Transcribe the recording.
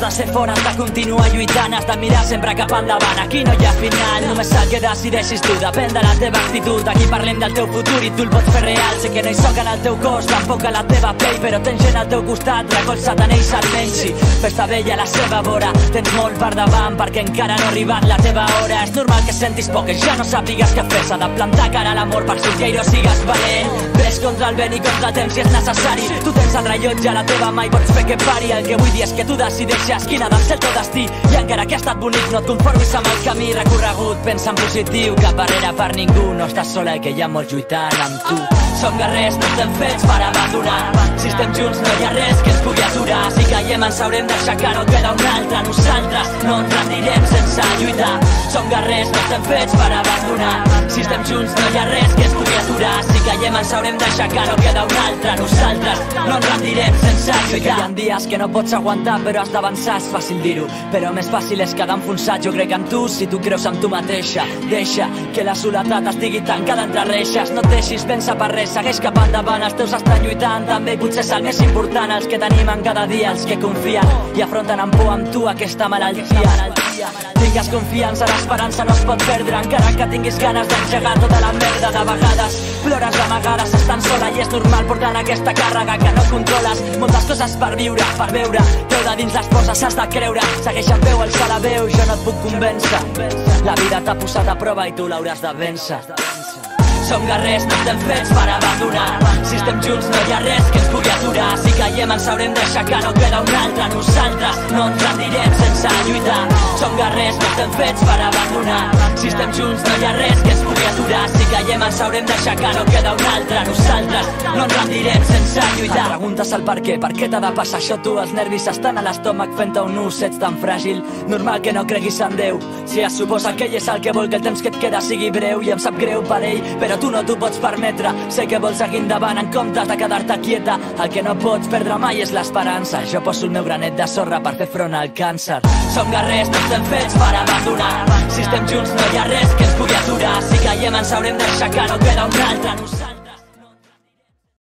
has de ser fort, has de continuar lluitant, has de mirar sempre cap endavant. Aquí no hi ha final, només el que decideixis tu, depèn de la teva actitud. Aquí parlem del teu futur i tu el pots fer real. Sé que no hi soc en el teu cos, tampoc a la teva pell, però tens gent al teu costat, recolza't en ells almenys. Sí, fes-te vella a la seva vora, tens molt per davant perquè encara no ha arribat la teva hora. És normal que sentis por, que ja no sàpigues què fer, s'ha de plantar cara a l'amor per sortir i no sigues valent. Ves contra el vent i contra el temps si és necessari. Tu tens el rellotge a la teva mà i pots fer que pari. El que vull dir és que tu decideixes quin ha de ser el teu destí, i encara que ha estat bonic no et conformis amb el camí recorregut. Pensa en positiu, cap barrera per ningú, no estàs sola i que hi ha molts lluitant amb tu. Som guerrers, no estem fets per abandonar. Si estem junts no hi ha res que ens pugui aturar. Si caiem ens haurem d'aixecar, no queda un altre. Nosaltres no ens rendirem sense lluitar. Som guerrers, no estem fets per abandonar. Si estem junts no hi ha res que ens pugui aturar. Si caiem ens haurem d'aixecar, no queda un altre. Nosaltres no ens rendirem sense lluitar. Sé que hi ha dies que no pots aguantar però has d'avançar, és fàcil dir-ho, però més fàcil és quedar enfonsat. Jo crec en tu si tu creus en tu mateixa. Deixa que la soledat estigui tancada entre reixes. No et deixis vèncer per res, segueix cap endavant. Els teus estan lluitant també, potser és el més important. Els que t'animen cada dia, els que confien i afronten amb por amb tu aquesta malaltia. Tingues confiança, l'esperança no es pot perdre, encara que tinguis ganes d'engegar tota la merda. De vegades plores amagades, estan sola i és normal portant aquesta càrrega que no controles. Moltes coses per viure, per veure, teu de dins les coses has de creure. Segueix en peu, alça la veu, jo no et puc convèncer. La vida t'ha posat a prova i tu l'hauràs de vèncer. Som guerrers, no estem fets per abandonar. Si estem junts no hi ha res que ens pugui aturar. Si caiem ens haurem d'aixecar, no queda un altre. Nosaltres no ens rendirem sense lluitar. Som guerrers, no estem fets per abandonar. Si estem junts no hi ha res que ens pugui aturar. Si caiem ens haurem d'aixecar, no queda un altre. Nosaltres no ens rendirem sense lluitar. Et preguntes el per què t'ha de passar això tu? Els nervis estan a l'estómac fent-te un nus, ets tan fràgil. Normal que no creguis en Déu, si es suposa que ell és el que vol que el temps que et queda sigui breu. I em sap greu per ell, però tu no t'ho pots permetre. Sé que vols seguir endavant en comptes de quedar-te quieta. El que no pots perdre mai és l'esperança. Jo poso el meu granet de sorra per fer front al càncer. Som guerrers, no estem fets per abandonar. Si estem junts no hi ha res que ens pugui aturar. Si caiem ens haurem d'aixecar, no queda un altre.